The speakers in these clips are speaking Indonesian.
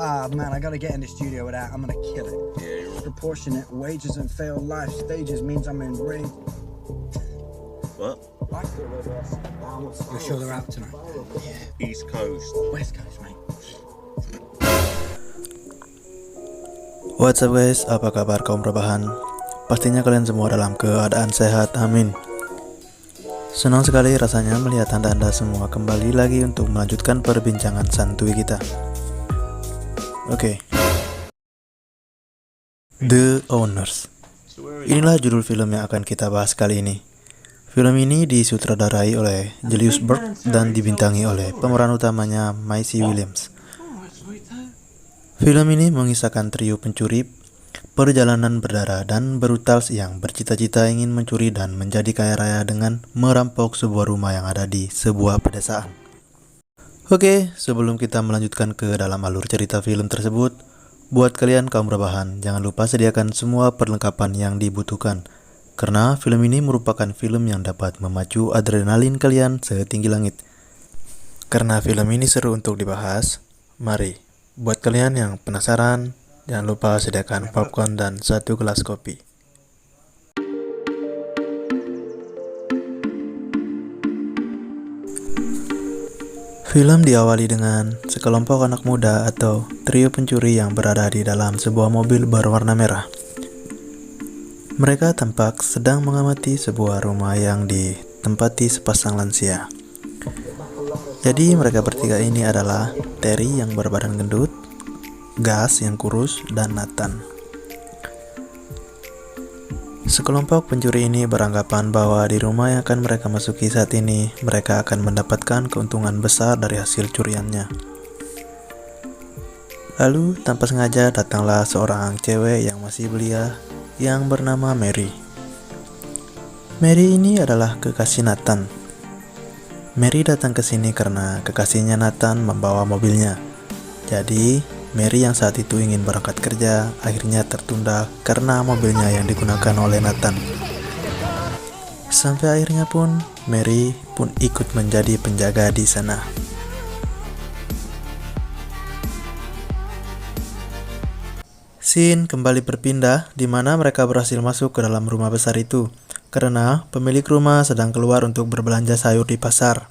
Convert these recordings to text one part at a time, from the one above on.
Ah man, I gotta get in the studio with that. I'm gonna kill it. Yeah, you're Proportionate wages and failed life stages means I'm in ring. what? You're sure they're out tonight? East Coast. West Coast, mate. What's up guys, apa kabar kaum rebahan? Pastinya kalian semua dalam keadaan sehat, amin. Senang sekali rasanya melihat anda semua kembali lagi untuk melanjutkan perbincangan santuy kita. Oke. The Owners. Inilah judul film yang akan kita bahas kali ini. Film ini disutradarai oleh Julius Burke dan dibintangi oleh pemeran utamanya Maisie Williams. Film ini mengisahkan trio pencuri perjalanan berdarah dan brutal yang bercita-cita ingin mencuri dan menjadi kaya raya dengan merampok sebuah rumah yang ada di sebuah pedesaan. Oke, sebelum kita melanjutkan ke dalam alur cerita film tersebut, buat kalian kaum rebahan, jangan lupa sediakan semua perlengkapan yang dibutuhkan, karena film ini merupakan film yang dapat memacu adrenalin kalian setinggi langit. Karena film ini seru untuk dibahas, mari, buat kalian yang penasaran, jangan lupa sediakan popcorn dan 1 gelas kopi. Film diawali dengan sekelompok anak muda atau trio pencuri yang berada di dalam sebuah mobil berwarna merah. Mereka tampak sedang mengamati sebuah rumah yang ditempati sepasang lansia. Jadi mereka bertiga ini adalah Terry yang berbadan gendut, Gus yang kurus, dan Nathan. Sekelompok pencuri ini beranggapan bahwa di rumah yang akan mereka masuki saat ini, mereka akan mendapatkan keuntungan besar dari hasil curiannya. Lalu, tanpa sengaja datanglah seorang cewek yang masih belia yang bernama Mary. Mary ini adalah kekasih Nathan. Mary datang ke sini karena kekasihnya Nathan membawa mobilnya. Jadi, Mary yang saat itu ingin berangkat kerja akhirnya tertunda karena mobilnya yang digunakan oleh Nathan. Sampai akhirnya pun Mary pun ikut menjadi penjaga di sana. Scene kembali berpindah di mana mereka berhasil masuk ke dalam rumah besar itu karena pemilik rumah sedang keluar untuk berbelanja sayur di pasar.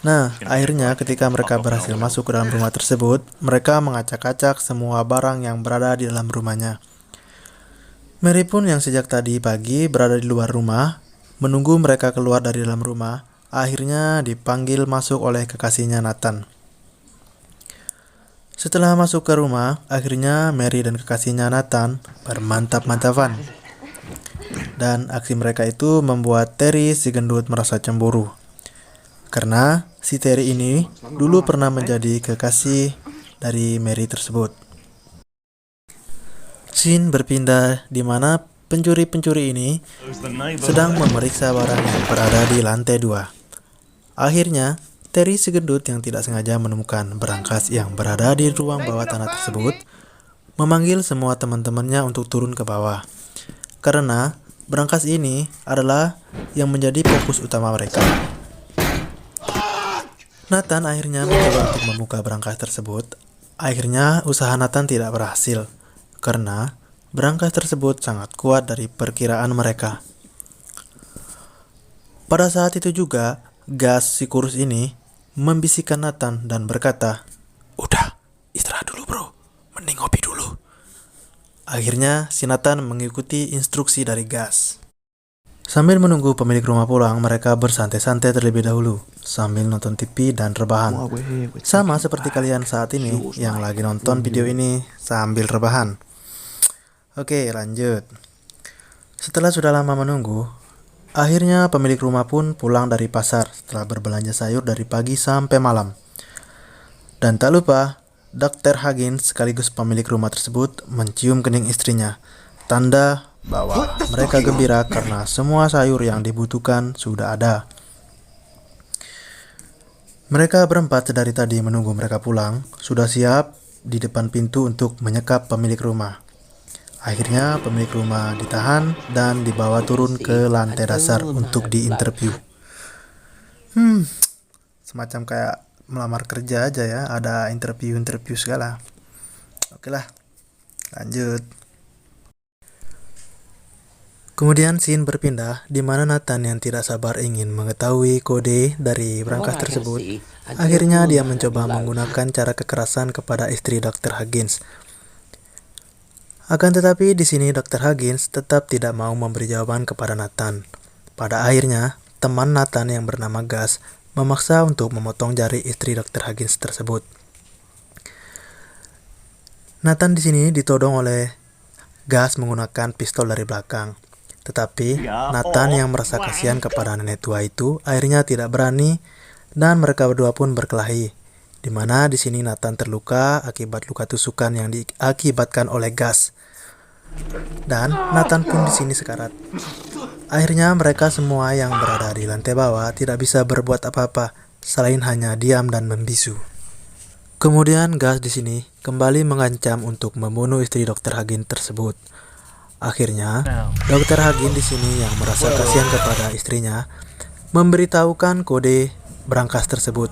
Nah, akhirnya ketika mereka berhasil masuk ke dalam rumah tersebut, mereka mengacak-acak semua barang yang berada di dalam rumahnya. Mary pun yang sejak tadi pagi berada di luar rumah, menunggu mereka keluar dari dalam rumah, akhirnya dipanggil masuk oleh kekasihnya Nathan. Setelah masuk ke rumah, akhirnya Mary dan kekasihnya Nathan bermantap-mantapan. Dan aksi mereka itu membuat Terry si gendut merasa cemburu. Karena si Terry ini dulu pernah menjadi kekasih dari Mary tersebut. Scene berpindah di mana pencuri-pencuri ini sedang memeriksa barang yang berada di lantai 2. Akhirnya, Terry si gendut yang tidak sengaja menemukan berangkas yang berada di ruang bawah tanah tersebut, memanggil semua teman-temannya untuk turun ke bawah. Karena berangkas ini adalah yang menjadi fokus utama mereka. Nathan akhirnya mencoba untuk membuka berangkas tersebut. Akhirnya usaha Nathan tidak berhasil karena berangkas tersebut sangat kuat dari perkiraan mereka. Pada saat itu juga, Gus si kurus ini membisikkan Nathan dan berkata, "Udah, istirahat dulu bro, mending ngopi dulu." Akhirnya si Nathan mengikuti instruksi dari Gus. Sambil menunggu pemilik rumah pulang, mereka bersantai-santai terlebih dahulu, sambil nonton TV dan rebahan. Sama seperti kalian saat ini yang lagi nonton video ini sambil rebahan. Oke, lanjut. Setelah sudah lama menunggu, akhirnya pemilik rumah pun pulang dari pasar setelah berbelanja sayur dari pagi sampai malam. Dan tak lupa, Dr. Huggins sekaligus pemilik rumah tersebut mencium kening istrinya, tanda bahwa mereka gembira karena semua sayur yang dibutuhkan sudah ada. Mereka berempat dari tadi menunggu mereka pulang, sudah siap di depan pintu untuk menyekap pemilik rumah. Akhirnya pemilik rumah ditahan dan dibawa turun ke lantai dasar untuk diinterview. Semacam kayak melamar kerja aja ya, ada interview segala. Oke lah, lanjut. Kemudian scene berpindah di mana Nathan yang tidak sabar ingin mengetahui kode dari brankas tersebut. Akhirnya dia mencoba menggunakan cara kekerasan kepada istri Dr. Huggins. Akan tetapi di sini Dr. Huggins tetap tidak mau memberi jawaban kepada Nathan. Pada akhirnya, teman Nathan yang bernama Gus memaksa untuk memotong jari istri Dr. Huggins tersebut. Nathan di sini ditodong oleh Gus menggunakan pistol dari belakang. Tetapi Nathan yang merasa kasihan kepada nenek tua itu akhirnya tidak berani dan mereka berdua pun berkelahi. Di mana di sini Nathan terluka akibat luka tusukan yang diakibatkan oleh Gus. Dan Nathan pun di sini sekarat. Akhirnya mereka semua yang berada di lantai bawah tidak bisa berbuat apa-apa selain hanya diam dan membisu. Kemudian Gus di sini kembali mengancam untuk membunuh istri Dr. Huggins tersebut. Akhirnya, Dr. Huggins di sini yang merasa kasihan kepada istrinya memberitahukan kode brankas tersebut.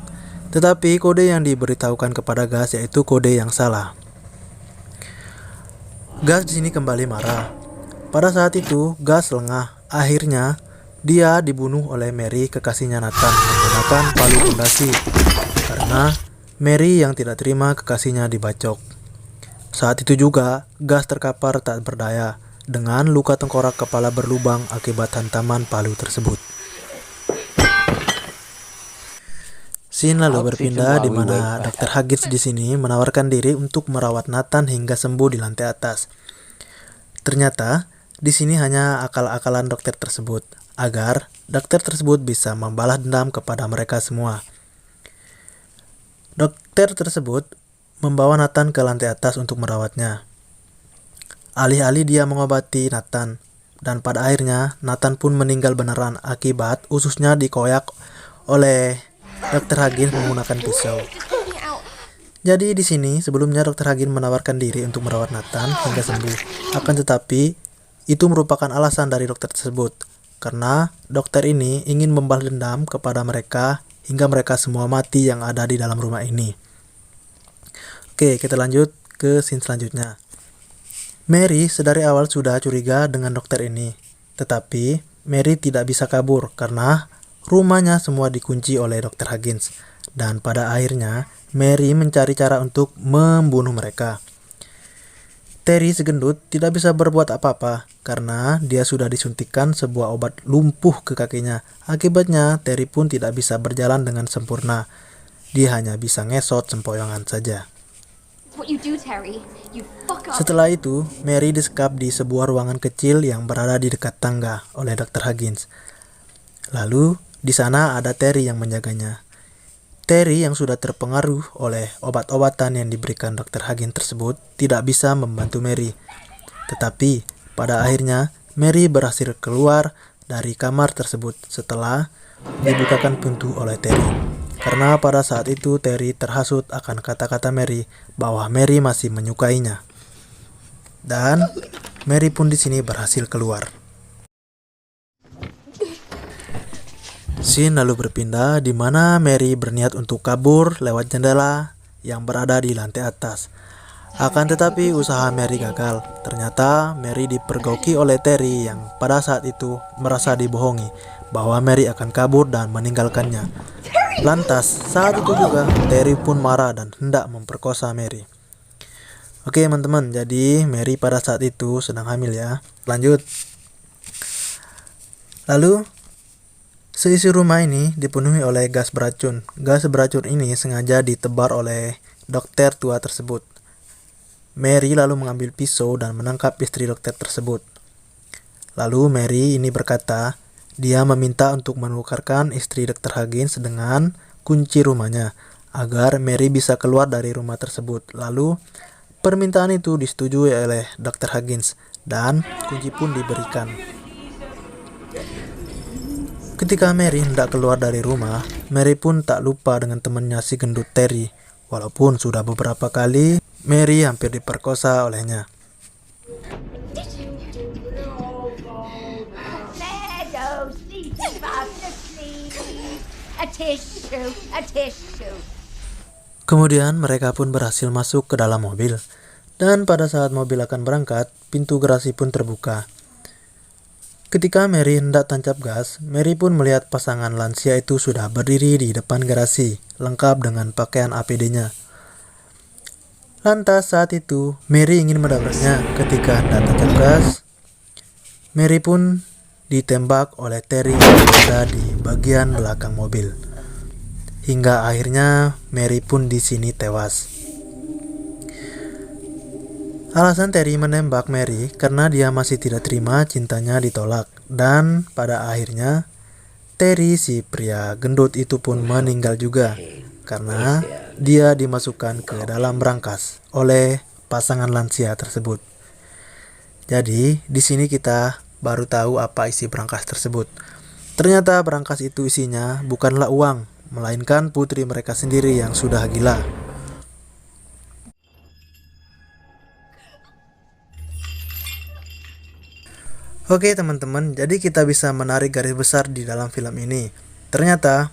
Tetapi kode yang diberitahukan kepada Gus yaitu kode yang salah. Gus di sini kembali marah. Pada saat itu, Gus lengah. Akhirnya, dia dibunuh oleh Mary, kekasihnya Nathan, menggunakan palu pondasi karena Mary yang tidak terima kekasihnya dibacok. Saat itu juga, Gus terkapar tak berdaya dengan luka tengkorak kepala berlubang akibat hantaman palu tersebut. Scene lalu berpindah di mana Dr. Huggins di sini menawarkan diri untuk merawat Nathan hingga sembuh di lantai atas. Ternyata di sini hanya akal-akalan dokter tersebut agar dokter tersebut bisa membalas dendam kepada mereka semua. Dokter tersebut membawa Nathan ke lantai atas untuk merawatnya. Alih-alih dia mengobati Nathan, dan pada akhirnya Nathan pun meninggal beneran akibat ususnya dikoyak oleh Dr. Huggins menggunakan pisau. Jadi di sini sebelumnya Dr. Huggins menawarkan diri untuk merawat Nathan hingga sembuh. Akan tetapi itu merupakan alasan dari dokter tersebut karena dokter ini ingin membalas dendam kepada mereka hingga mereka semua mati yang ada di dalam rumah ini. Oke, kita lanjut ke scene selanjutnya. Mary sedari awal sudah curiga dengan dokter ini, tetapi Mary tidak bisa kabur karena rumahnya semua dikunci oleh Dr. Huggins, dan pada akhirnya Mary mencari cara untuk membunuh mereka. Terry segendut tidak bisa berbuat apa-apa karena dia sudah disuntikkan sebuah obat lumpuh ke kakinya. Akibatnya Terry pun tidak bisa berjalan dengan sempurna. Dia hanya bisa ngesot sempoyongan saja. Setelah itu, Mary disekap di sebuah ruangan kecil yang berada di dekat tangga oleh Dr. Huggins. Lalu, di sana ada Terry yang menjaganya. Terry yang sudah terpengaruh oleh obat-obatan yang diberikan Dr. Huggins tersebut tidak bisa membantu Mary. Tetapi, pada akhirnya, Mary berhasil keluar dari kamar tersebut setelah dibukakan pintu oleh Terry. Karena pada saat itu Terry terhasut akan kata-kata Mary bahwa Mary masih menyukainya. Dan Mary pun di sini berhasil keluar. Scene lalu berpindah di mana Mary berniat untuk kabur lewat jendela yang berada di lantai atas. Akan tetapi usaha Mary gagal. Ternyata Mary dipergoki oleh Terry yang pada saat itu merasa dibohongi bahwa Mary akan kabur dan meninggalkannya. Lantas, saat itu juga Terry pun marah dan hendak memperkosa Mary. Oke teman-teman, jadi Mary pada saat itu sedang hamil ya. Lanjut. Lalu, seisi rumah ini dipenuhi oleh gas beracun. Gas beracun ini sengaja ditebar oleh dokter tua tersebut. Mary lalu mengambil pisau dan menangkap istri dokter tersebut. Lalu Mary ini berkata, dia meminta untuk menukarkan istri Dr. Huggins dengan kunci rumahnya agar Mary bisa keluar dari rumah tersebut. Lalu permintaan itu disetujui oleh Dr. Huggins dan kunci pun diberikan. Ketika Mary hendak keluar dari rumah, Mary pun tak lupa dengan temannya si gendut Terry. Walaupun sudah beberapa kali Mary hampir diperkosa olehnya. Kemudian mereka pun berhasil masuk ke dalam mobil. Dan pada saat mobil akan berangkat, pintu garasi pun terbuka. Ketika Mary hendak tancap gas, Mary pun melihat pasangan lansia itu sudah berdiri di depan garasi, lengkap dengan pakaian APD-nya. Lantas saat itu, Mary ingin menabraknya. Ketika hendak tancap gas, Mary pun ditembak oleh Terry yang berada di bagian belakang mobil. Hingga akhirnya Mary pun di sini tewas. Alasan Terry menembak Mary karena dia masih tidak terima cintanya ditolak. Dan pada akhirnya Terry, si pria gendut itu pun meninggal juga karena dia dimasukkan ke dalam brankas oleh pasangan lansia tersebut. Jadi di sini kita baru tahu apa isi brankas tersebut. Ternyata brankas itu isinya bukanlah uang, melainkan putri mereka sendiri yang sudah gila. Oke teman-teman, jadi kita bisa menarik garis besar di dalam film ini. Ternyata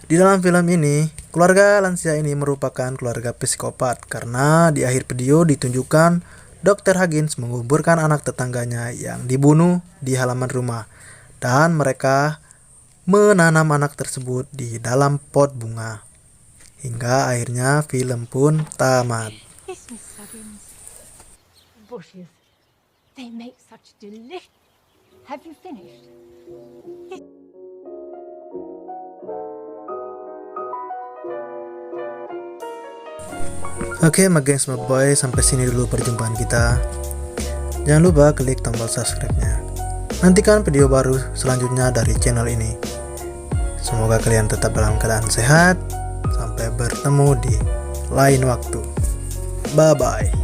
di dalam film ini, keluarga lansia ini merupakan keluarga psikopat karena di akhir video ditunjukkan Dr. Huggins menguburkan anak tetangganya yang dibunuh di halaman rumah dan mereka menanam anak tersebut di dalam pot bunga. Hingga akhirnya film pun tamat. Yes, Miss Huggins. Bushes. They make such delicious. Have you finished? Oke, my gengs, my boy, sampai sini dulu perjumpaan kita. Jangan lupa klik tombol subscribe-nya. Nantikan video baru selanjutnya dari channel ini. Semoga kalian tetap dalam keadaan sehat. Sampai bertemu di lain waktu. Bye-bye.